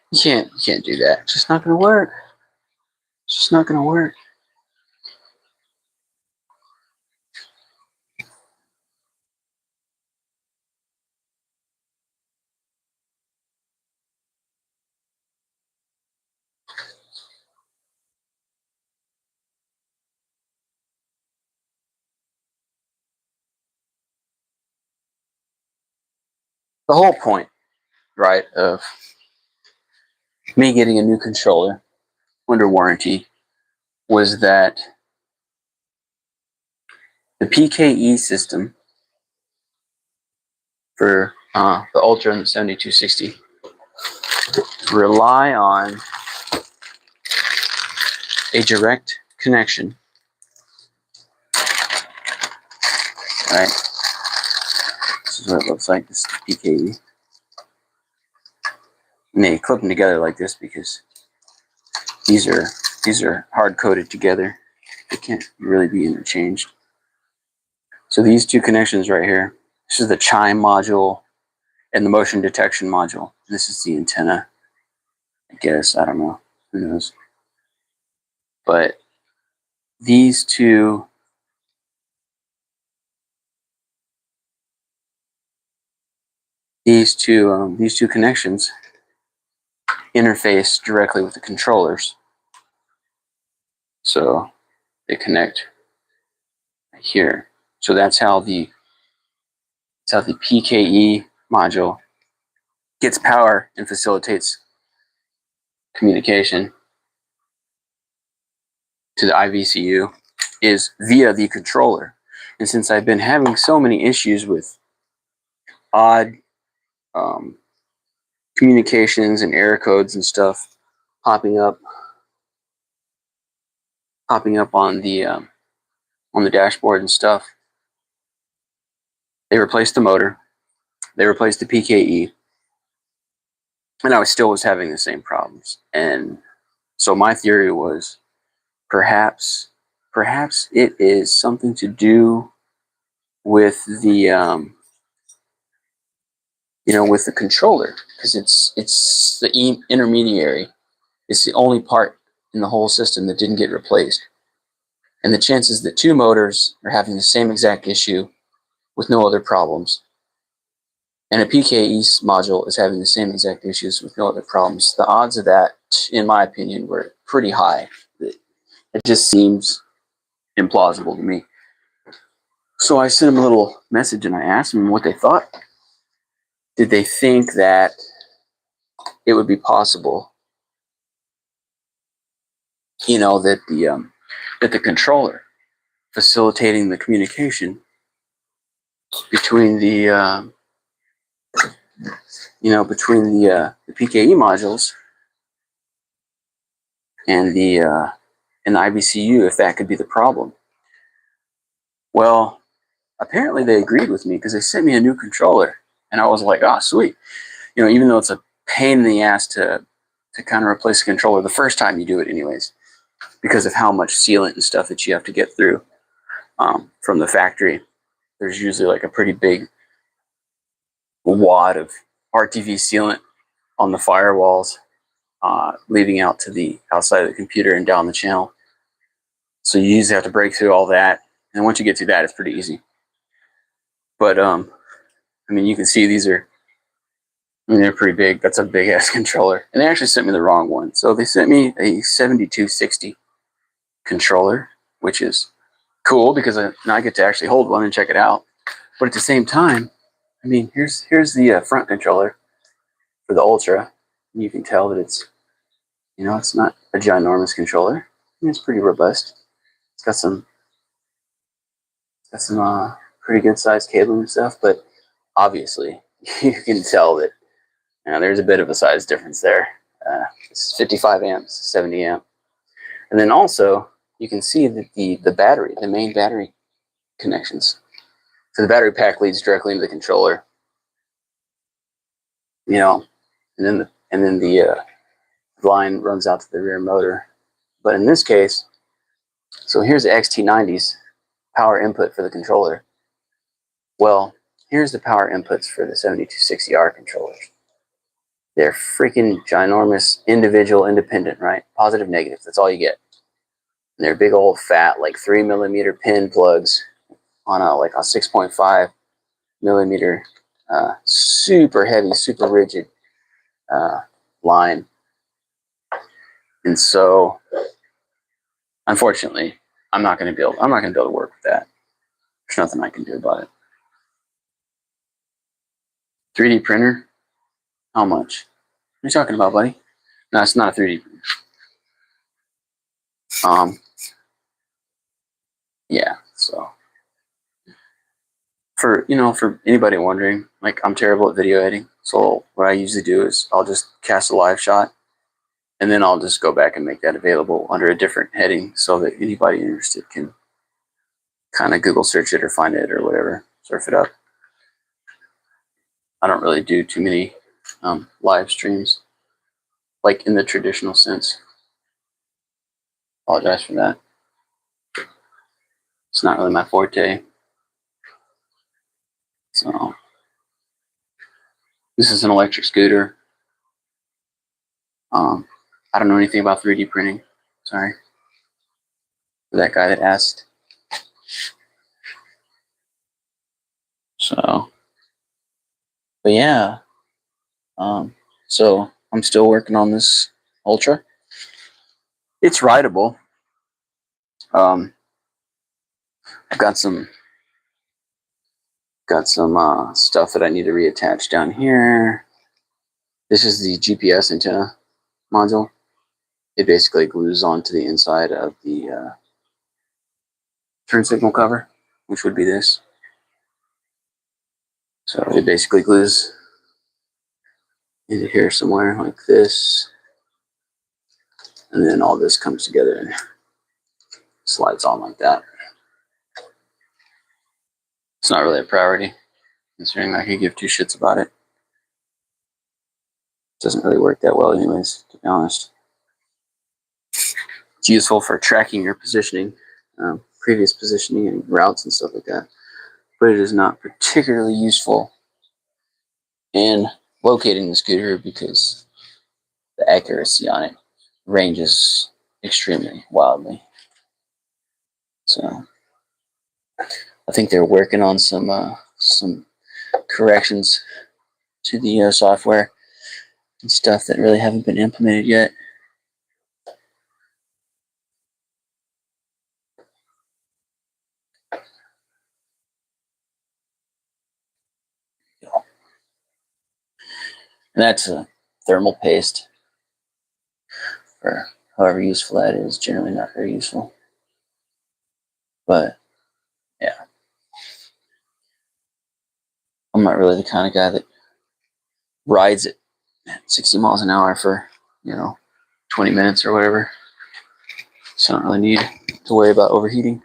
You can't do that. It's just not going to work. It's just not going to work. The whole point, right, of me getting a new controller under warranty was that the PKE system for the Ultra and the 7260 rely on a direct connection, right? This is what it looks like. This is the PKE. And they clip them together like this because these are hard coded together. They can't really be interchanged. So these two connections right here, this is the chime module and the motion detection module. This is the antenna, I guess. I don't know. Who knows? But these two connections interface directly with the controllers. So they connect right here. So that's how the PKE module gets power and facilitates communication to the IVCU, is via the controller. And since I've been having so many issues with odd communications and error codes and stuff popping up on the dashboard and stuff, they replaced the motor, they replaced the PKE, and I still was having the same problems. And so my theory was perhaps it is something to do with the with the controller, because it's the intermediary. It's the only part in the whole system that didn't get replaced. And the chances that two motors are having the same exact issue with no other problems, and a PKE module is having the same exact issues with no other problems, the odds of that, in my opinion, were pretty high. It just seems implausible to me. So I sent them a little message and I asked them what they thought. Did they think that it would be possible, that the controller facilitating the communication between the PKE modules and the IVCU, if that could be the problem? Well, apparently they agreed with me, because they sent me a new controller, and I was like, oh, sweet. Even though it's a pain in the ass to kind of replace a controller the first time you do it anyways, because of how much sealant and stuff that you have to get through from the factory. There's usually like a pretty big wad of RTV sealant on the firewalls, leading out to the outside of the computer and down the channel. So you usually have to break through all that, and once you get through that, it's pretty easy. But you can see they're pretty big. That's a big ass controller, and they actually sent me the wrong one. So they sent me a 7260 controller, which is cool because now I get to actually hold one and check it out. But at the same time, here's the front controller for the Ultra. And you can tell that it's not a ginormous controller. It's pretty robust. It's got some pretty good sized cabling and stuff, but obviously you can tell that there's a bit of a size difference there. It's 55 amps, 70 amp. And then also you can see that the battery, the main battery connections. So the battery pack leads directly into the controller. And then the line runs out to the rear motor. But in this case, So here's the XT90's power input for the controller. Well, here's the power inputs for the 7260R controllers. They're freaking ginormous, individual, independent, right? Positive, negative, that's all you get. And they're big old fat, like 3mm pin plugs on a 6.5 millimeter, super heavy, super rigid line. And so, unfortunately, I'm not going to be able to work with that. There's nothing I can do about it. 3D printer? How much? What are you talking about, buddy? No, it's not a 3D printer. Yeah, so for anybody wondering, like, I'm terrible at video editing. So what I usually do is I'll just cast a live shot and then I'll just go back and make that available under a different heading so that anybody interested can kind of Google search it or find it or whatever, surf it up. I don't really do too many live streams, like in the traditional sense. Apologize for that. It's not really my forte. So this is an electric scooter. I don't know anything about 3D printing. Sorry for that guy that asked. So, but yeah. So I'm still working on this Ultra. It's rideable. I've got some stuff that I need to reattach down here. This is the GPS antenna module. It basically glues onto the inside of the turn signal cover, which would be this. So it basically glues into here somewhere like this, and then all this comes together and slides on like that. It's not really a priority, considering I could give two shits about it. It doesn't really work that well anyways, to be honest. It's useful for tracking your positioning, previous positioning and routes and stuff like that, but it is not particularly useful in locating the scooter because the accuracy on it ranges extremely wildly. So I think they're working on some corrections to the software and stuff that really haven't been implemented yet. And that's a thermal paste, or however useful that is. Generally not very useful, but yeah, I'm not really the kind of guy that rides it at 60 miles an hour for 20 minutes or whatever. So I don't really need to worry about overheating,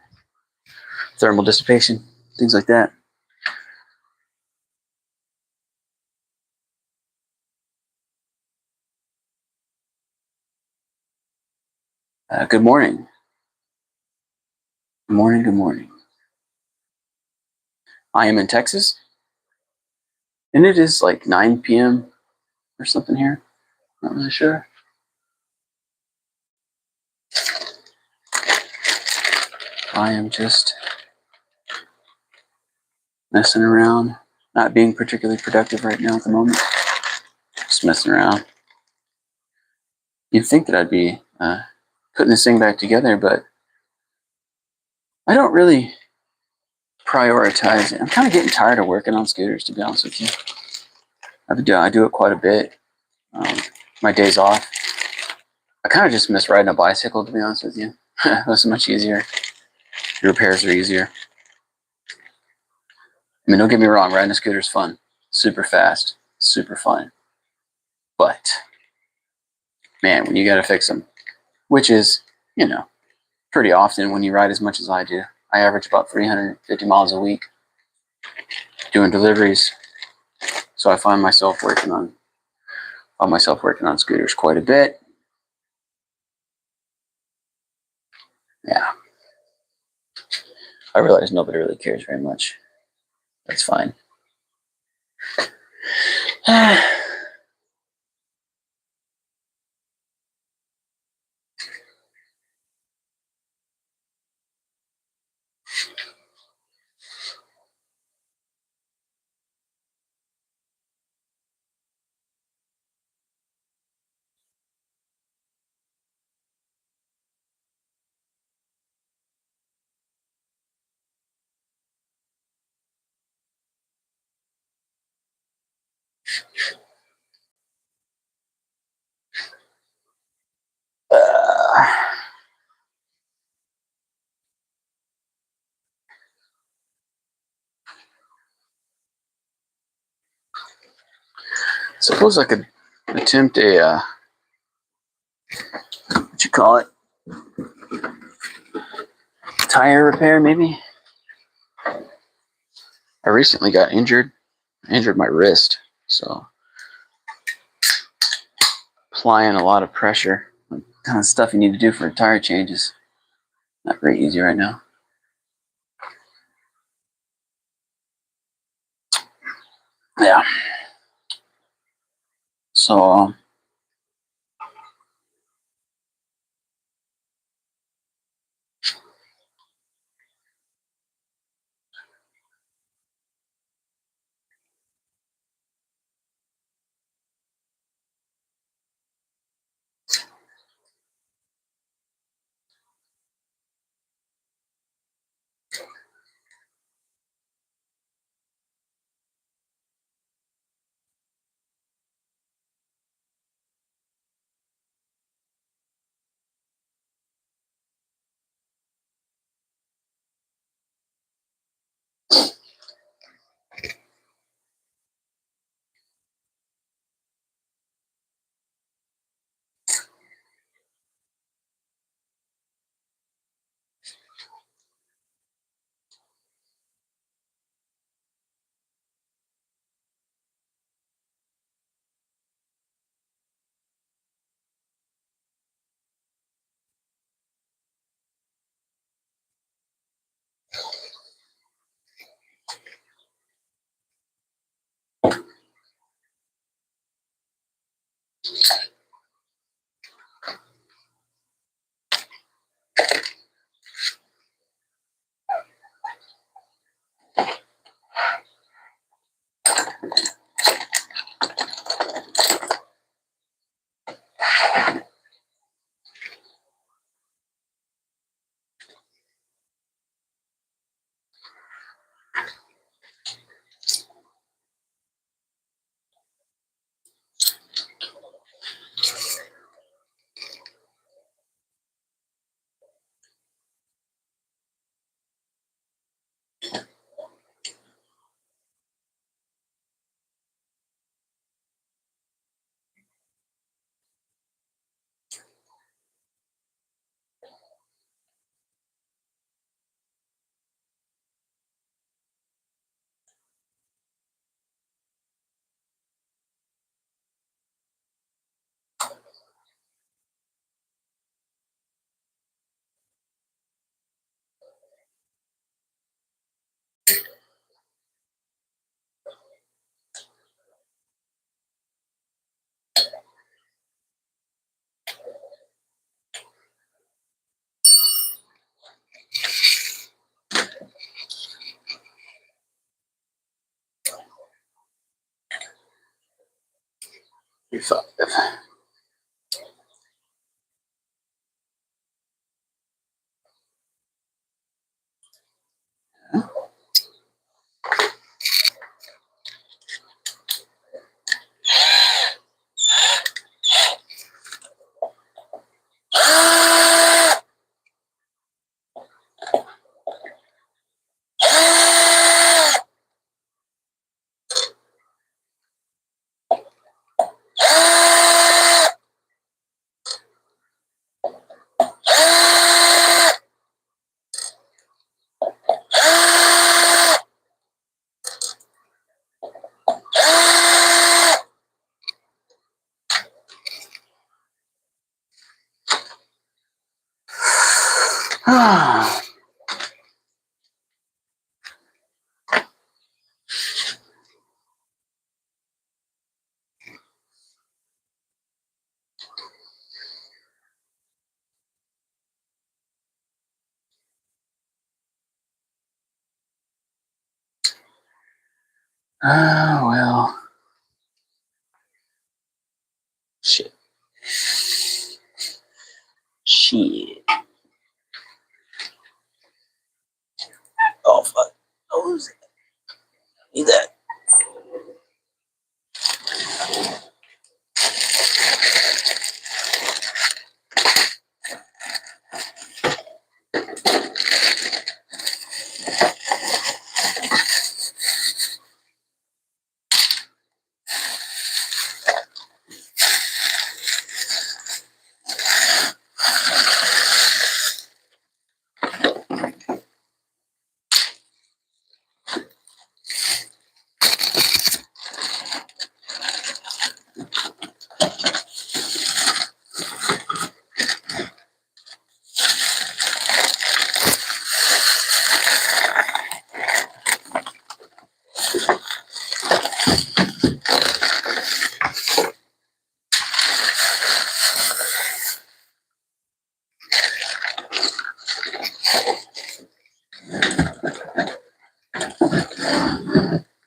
thermal dissipation, things like that. Good morning. Good morning, good morning. I am in Texas, and it is like 9 p.m. or something here. Not really sure. I am just messing around, not being particularly productive right now at the moment. Just messing around. You'd think that I'd be putting this thing back together, but I don't really prioritize it. I'm kind of getting tired of working on scooters, to be honest with you. I do it quite a bit. My days off, I kind of just miss riding a bicycle, to be honest with you. It's much easier. The repairs are easier. I mean, don't get me wrong, riding a scooter is fun. Super fast, super fun. But, man, when you got to fix them, which is, pretty often when you ride as much as I do. I average about 350 miles a week doing deliveries. So I find myself working on scooters quite a bit. Yeah. I realize nobody really cares very much. That's fine. Suppose I could attempt a what you call it, tire repair maybe. I recently got injured. I injured my wrist, so applying a lot of pressure. The kind of stuff you need to do for a tire change is not very easy right now. Yeah. So we thought Oh, well. Shit. Shit. Oh, fuck. Oh, need that.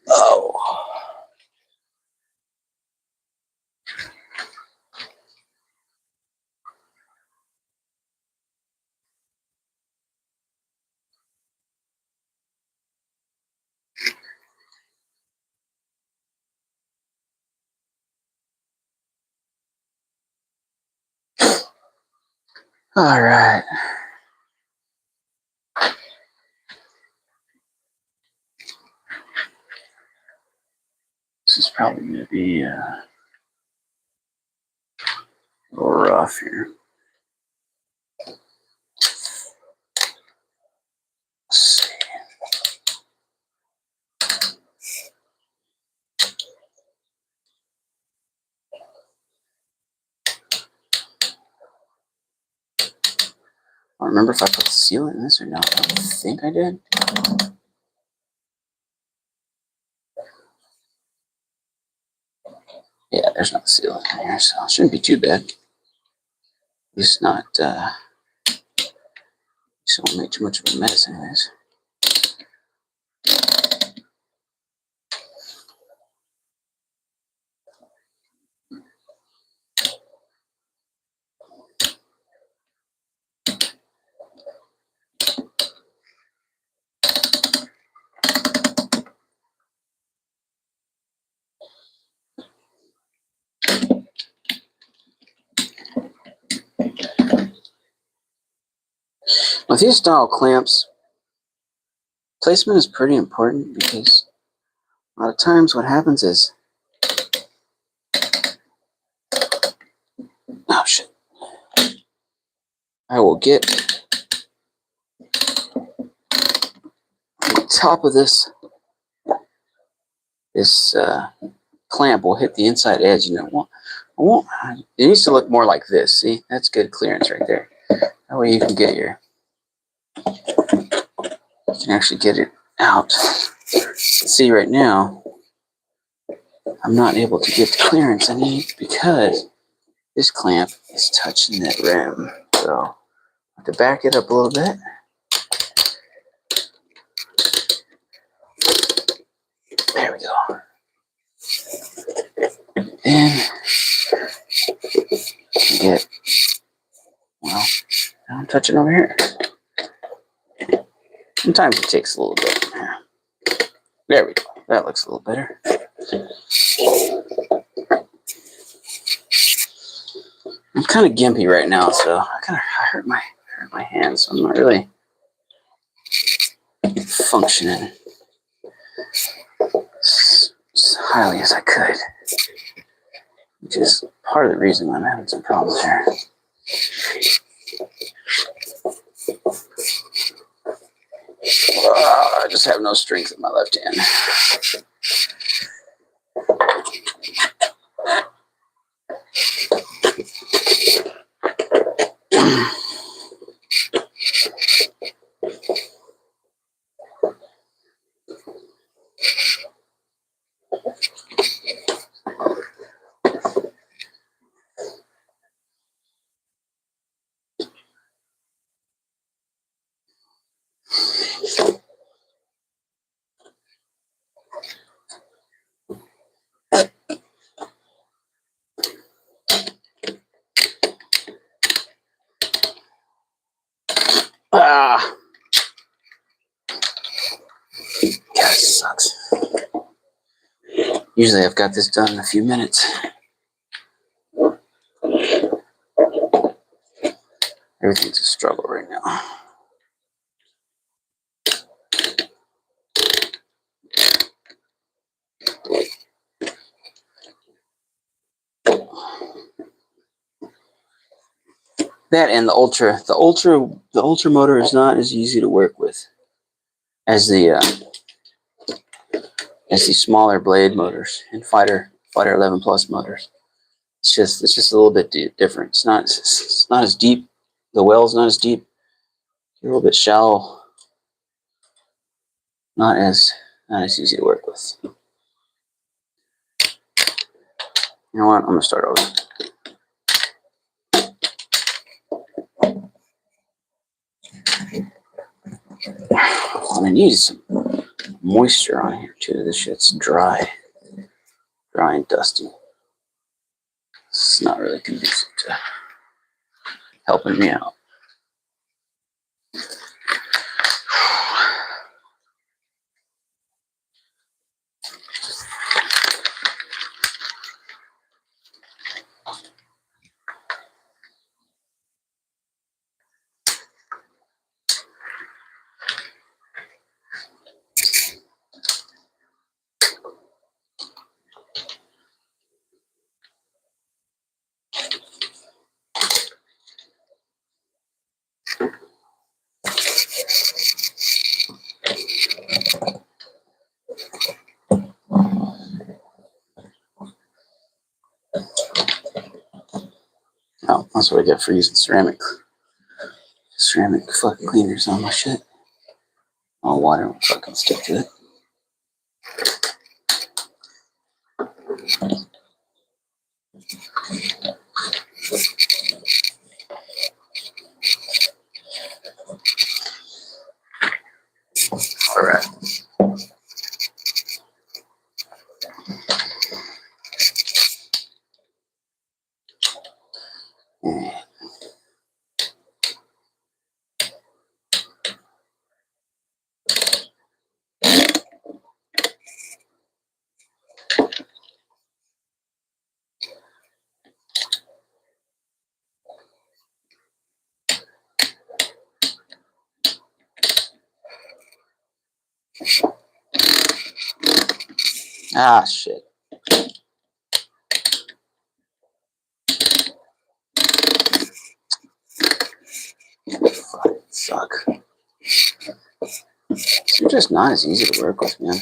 Oh. All right. This is probably going to be a little rough here. Let's see. I don't remember if I put the sealant in this or not. I think I did. Yeah, there's no sealant in here, so it shouldn't be too bad. At least not, just don't make too much of a mess anyways. With these style clamps, placement is pretty important because a lot of times what happens is, oh shit, I will get the top of this clamp will hit the inside edge, and it needs to look more like this. See, that's good clearance right there. That way you can actually get it out. See, right now I'm not able to get the clearance I need because this clamp is touching that rim. So I have to back it up a little bit. There we go. And get, well, I'm touching over here. Sometimes it takes a little bit. There we go. That looks a little better. I'm kind of gimpy right now, so I kind of hurt my hands, so I'm not really functioning as highly as I could, which is part of the reason why I'm having some problems here. I just have no strength in my left hand. sucks. Usually I've got this done in a few minutes. Everything's a struggle right now. That and the ultra motor is not as easy to work with as the smaller blade motors and Fighter 11 Plus motors. It's just a little bit different. It's not as deep. The well's not as deep. It's a little bit shallow. Not as easy to work with. You know what? I'm gonna start over. I need some moisture on here too. This shit's dry and dusty. It's not really conducive to helping me out. Oh, that's what I get for using ceramic fucking cleaners on my shit. Oh, water won't fucking stick to it. All right. Ah, shit. Fucking suck. You're just not as easy to work with, man.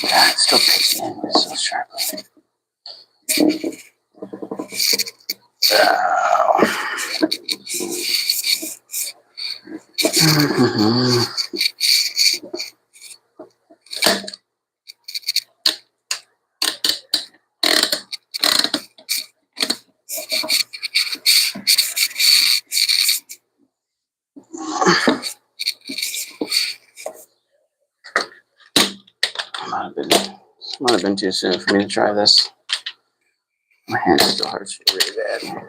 God, it still picks me in so sharply. Might have been too soon for me to try this. My hand still hurts really bad.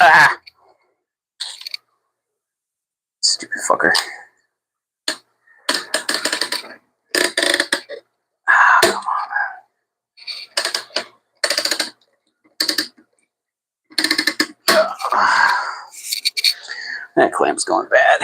Ah! Stupid fucker. Ah, come on, man. That clamp's going bad.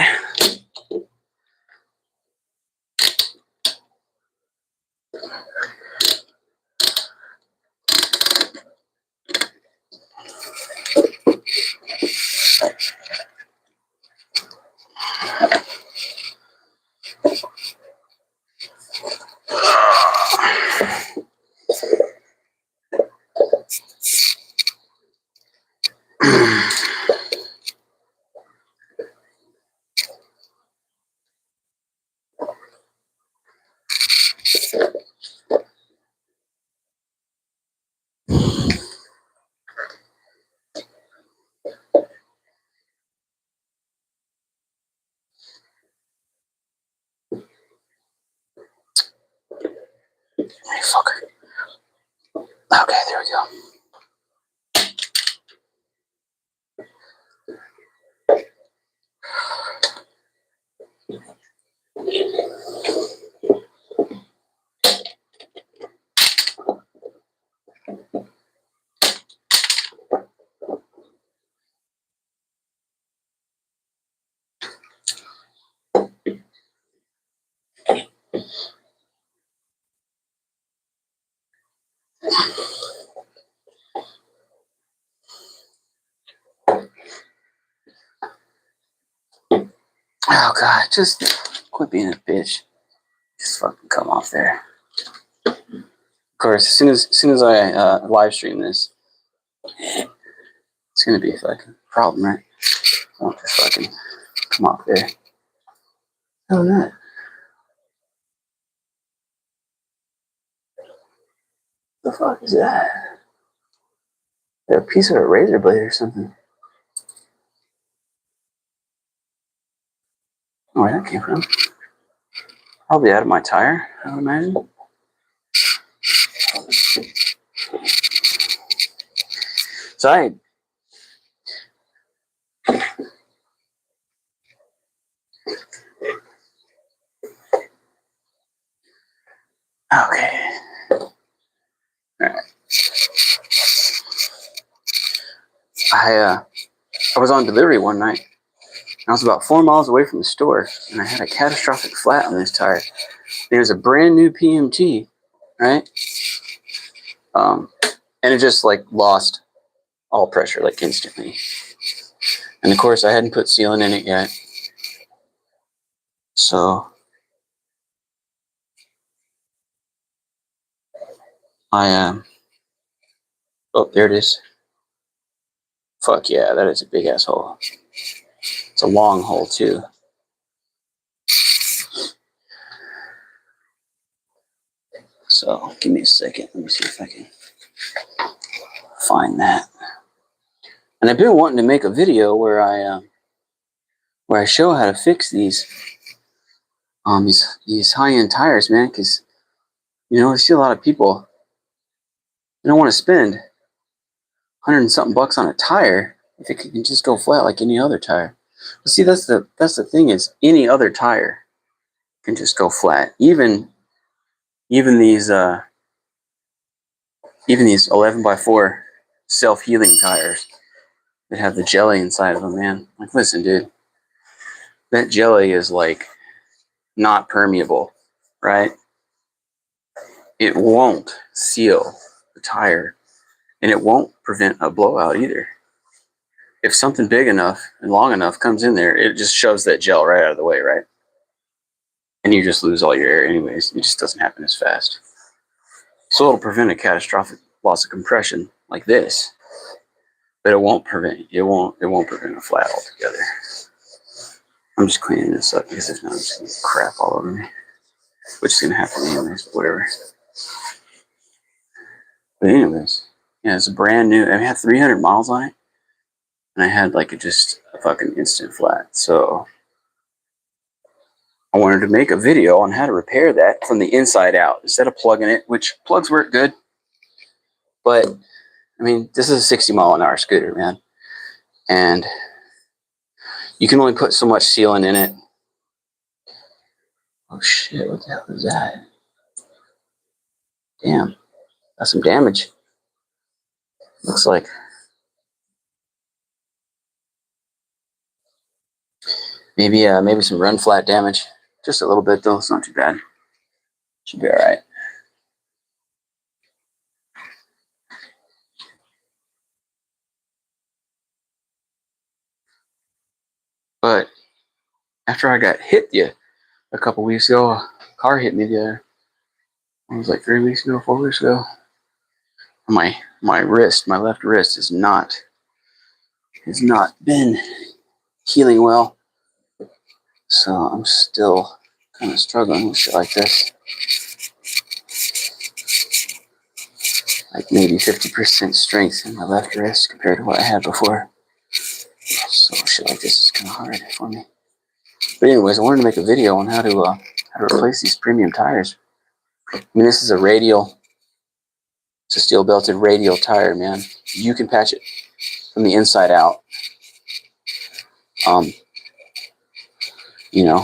Hey, fucker. Okay, there we go. Oh god, just quit being a bitch. Just fucking come off there. Of course, as soon as I live stream this, it's gonna be a fucking problem, right? I won't just fucking come off there. Oh, that. The fuck is that? A piece of a razor blade or something. Oh, where that came from? Probably out of my tire, I would imagine. So okay. Alright. I was on delivery one night. I was about 4 miles away from the store, and I had a catastrophic flat on this tire. It was a brand new PMT, right? And it just like lost all pressure like instantly. And of course, I hadn't put sealant in it yet, so oh, there it is. Fuck yeah, that is a big ass hole. It's a long hole too. So give me a second. Let me see if I can find that. And I've been wanting to make a video where I show how to fix these high-end tires, man. Because I see a lot of people, they don't want to spend 100 and something bucks on a tire if it can just go flat like any other tire. But see, that's the thing is any other tire can just go flat. Even these 11x4 self-healing tires that have the jelly inside of them, man. Like, listen, dude, that jelly is like not permeable, right? It won't seal the tire, and it won't prevent a blowout either. If something big enough and long enough comes in there, it just shoves that gel right out of the way, right? And you just lose all your air anyways. It just doesn't happen as fast. So it'll prevent a catastrophic loss of compression like this, but it won't prevent a flat altogether. I'm just cleaning this up because if not, I'm just gonna crap all over me, which is gonna happen anyways. But whatever. But anyways, yeah, it's a brand new. I had 300 miles on it, and I had like just a fucking instant flat. So I wanted to make a video on how to repair that from the inside out instead of plugging it, which plugs work good. But I mean, this is a 60 mile an hour scooter, man. and you can only put so much sealant in it. Oh shit, what the hell is that? Damn, that's some damage. Looks like. Maybe some run flat damage. Just a little bit though, it's not too bad. Should be alright. But after I got hit a couple weeks ago, a car hit me it was like 3 weeks ago, 4 weeks ago. My wrist, my left wrist has not been healing well. So I'm still kind of struggling with shit like this. Like maybe 50% strength in my left wrist compared to what I had before. So shit like this is kind of hard for me. But anyways, I wanted to make a video on how to replace these premium tires. I mean, this is a radial. It's a steel belted radial tire, man. You can patch it from the inside out. You know,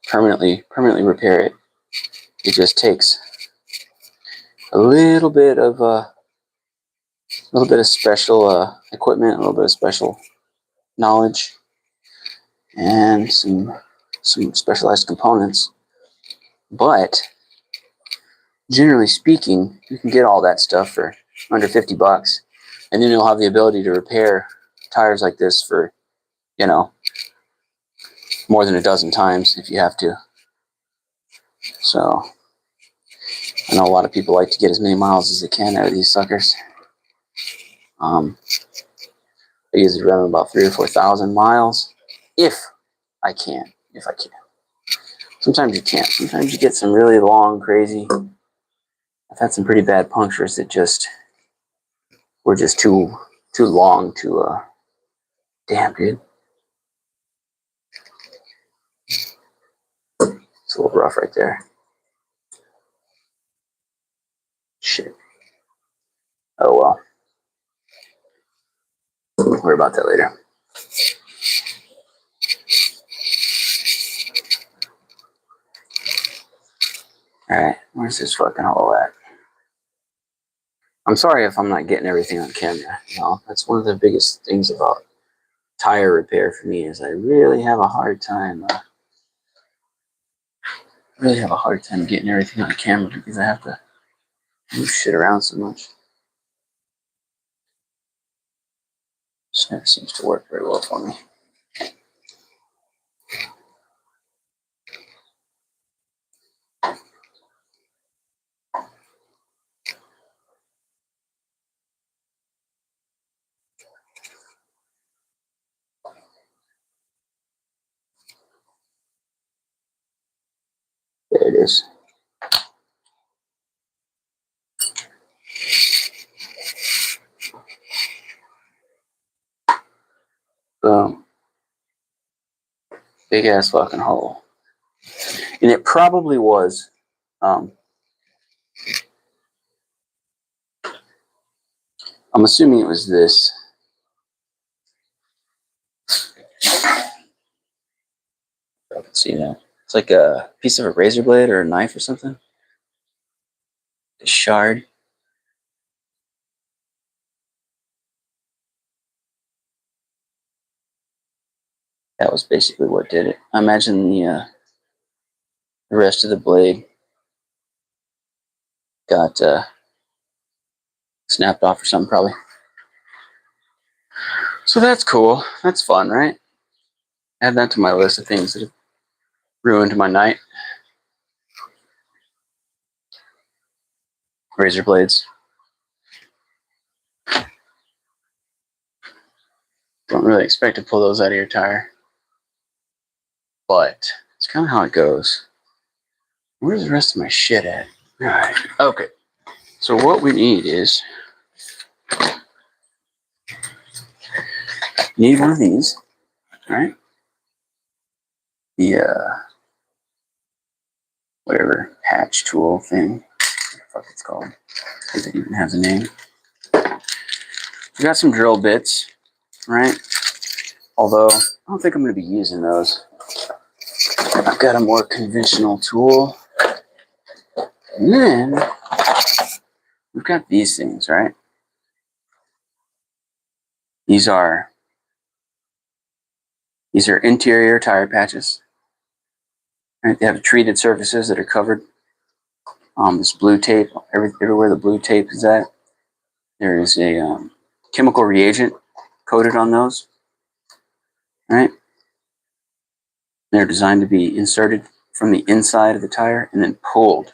permanently repair it. It just takes a little bit of special equipment, a little bit of special knowledge, and some specialized components. But generally speaking, you can get all that stuff for under $50, and then you'll have the ability to repair tires like this for, you know, more than a dozen times if you have to. So I know a lot of people like to get as many miles as they can out of these suckers. I usually run about 3,000 or 4,000 miles if I can. Sometimes you can't. Sometimes you get some really long, crazy. I've had some pretty bad punctures that just were just too long to. Damn, dude. It's a little rough right there. Shit. Oh well. We'll worry about that later. Alright, where's this fucking hole at? I'm sorry if I'm not getting everything on camera. You know, that's one of the biggest things about tire repair for me is I really have a hard time getting everything on camera because I have to move shit around so much. This never seems to work very well for me. There it is. Boom. Big ass fucking hole. And it probably was I'm assuming it was this. I can see that. It's like a piece of a razor blade or a knife or something. A shard. That was basically what did it. I imagine the rest of the blade got snapped off or something probably. So that's cool. That's fun, right? Add that to my list of things that have ruined my night. Razor blades. Don't really expect to pull those out of your tire. But it's kind of how it goes. Where's the rest of my shit at? Alright, okay. So what we need is you need one of these, alright? The whatever hatch tool thing. What the fuck it's called. I think it even has a name. We got some drill bits, right? Although, I don't think I'm going to be using those. I've got a more conventional tool. And then, we've got these things, right? These are interior tire patches. Right? They have treated surfaces that are covered. This blue tape, everywhere the blue tape is at, there is a chemical reagent coated on those. Right? They're designed to be inserted from the inside of the tire and then pulled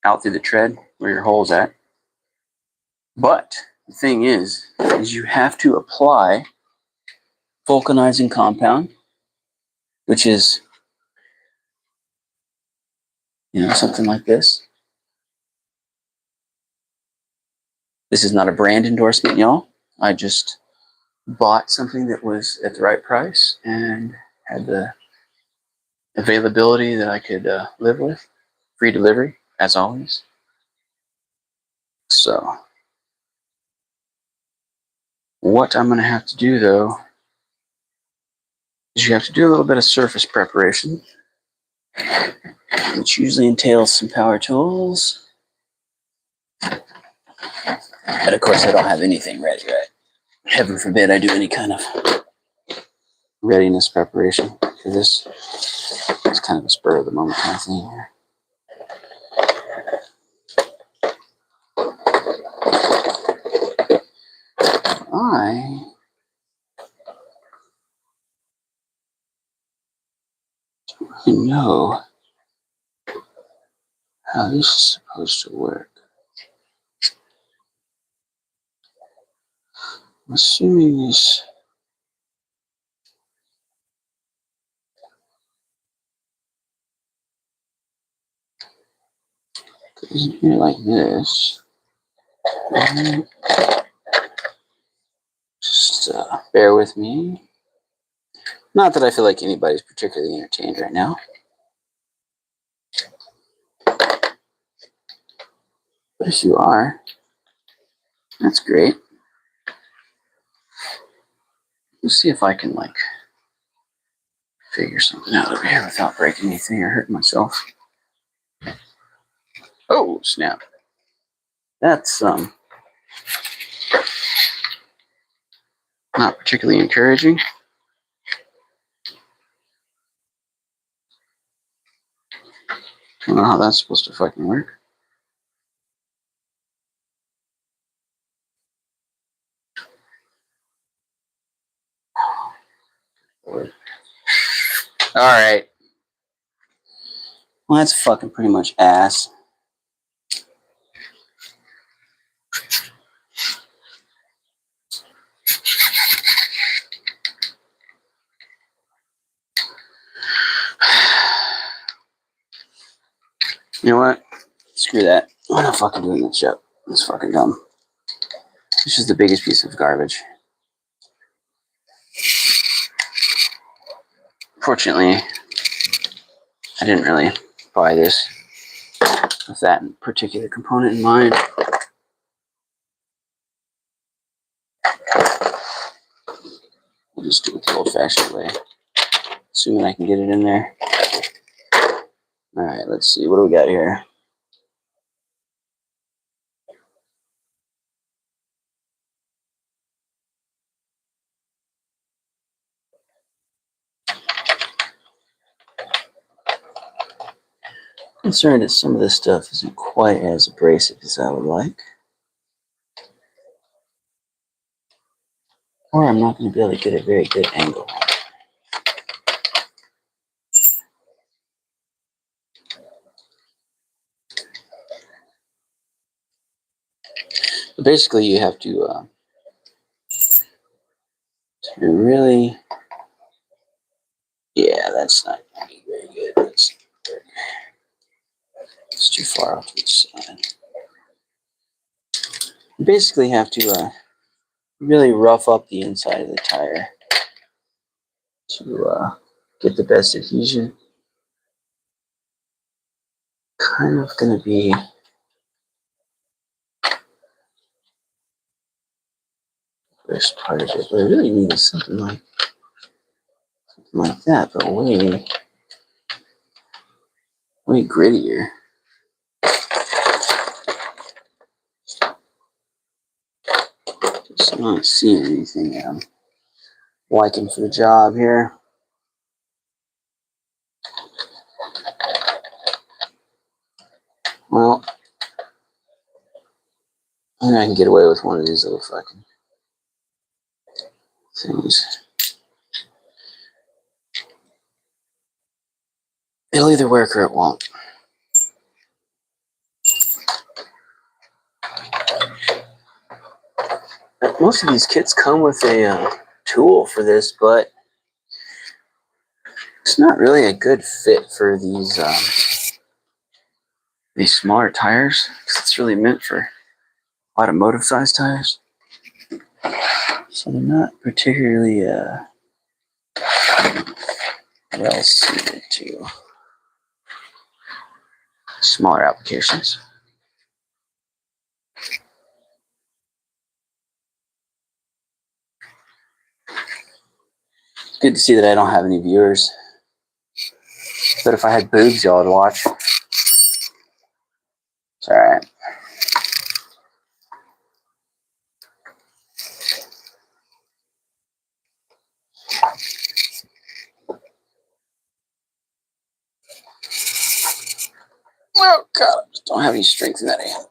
out through the tread where your hole's at. But the thing is you have to apply vulcanizing compound, which is, something like this. This is not a brand endorsement, y'all. I just bought something that was at the right price and had the availability that I could live with. Free delivery, as always. So, what I'm going to have to do, though, is you have to do a little bit of surface preparation, which usually entails some power tools. And of course, I don't have anything ready, right? Heaven forbid I do any kind of readiness preparation for this. It's kind of a spur of the moment kind of thing here. I don't really know how this is supposed to work. I'm assuming this goes in here like this. And just bear with me. Not that I feel like anybody's particularly entertained right now. But if you are, that's great. Let's see if I can figure something out over here without breaking anything or hurting myself. Oh, snap. That's not particularly encouraging. I don't know how that's supposed to fucking work. Alright. Well, that's fucking pretty much ass. You know what? Screw that. I'm not fucking doing that shit. It's fucking dumb. It's just the biggest piece of garbage. Fortunately, I didn't really buy this with that particular component in mind. I'll just do it the old-fashioned way, assuming I can get it in there. Alright, let's see. What do we got here? Concerned that some of this stuff isn't quite as abrasive as I would like. Or I'm not going to be able to get a very good angle. But basically, you have to really... Yeah, that's not going to be very good. It's too far off to the side. You basically have to really rough up the inside of the tire to get the best adhesion. Kind of going to be the first part of it, but I really need something like like that, but way grittier. Just not seeing anything that I'm liking for the job here. Well, I think I can get away with one of these little fucking things. It'll either work or it won't. Most of these kits come with a tool for this, but it's not really a good fit for these smaller tires. It's really meant for automotive size tires, so they're not particularly well suited to smaller applications. It's good to see that I don't have any viewers. But if I had boobs, y'all would watch. It's alright. Oh God, I just don't have any strength in that hand.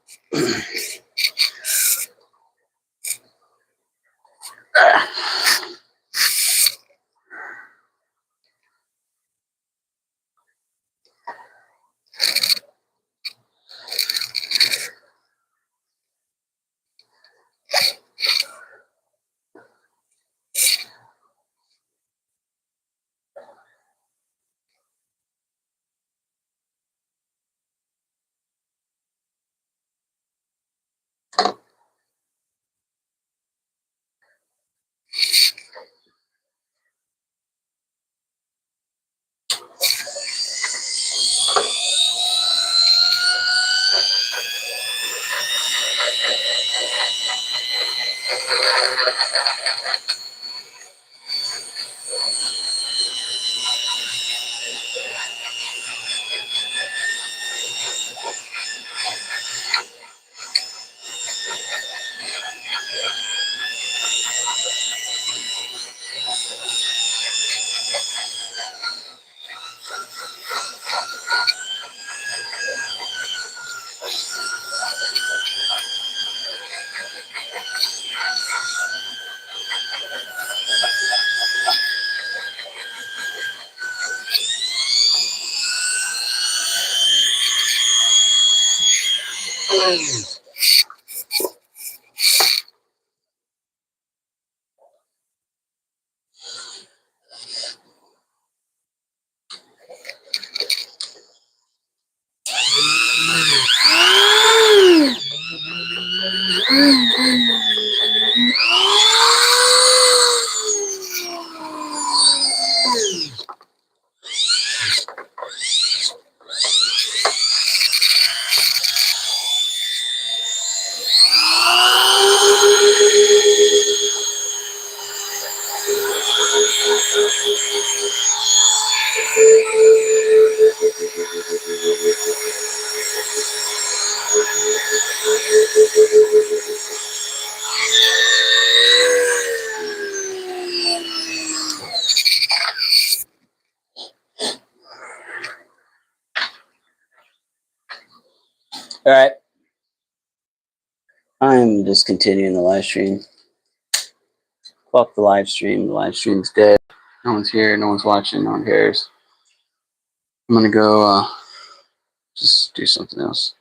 Alright. I'm discontinuing the live stream. Fuck the live stream. The live stream's dead. No one's here. No one's watching. No one cares. I'm gonna go just do something else.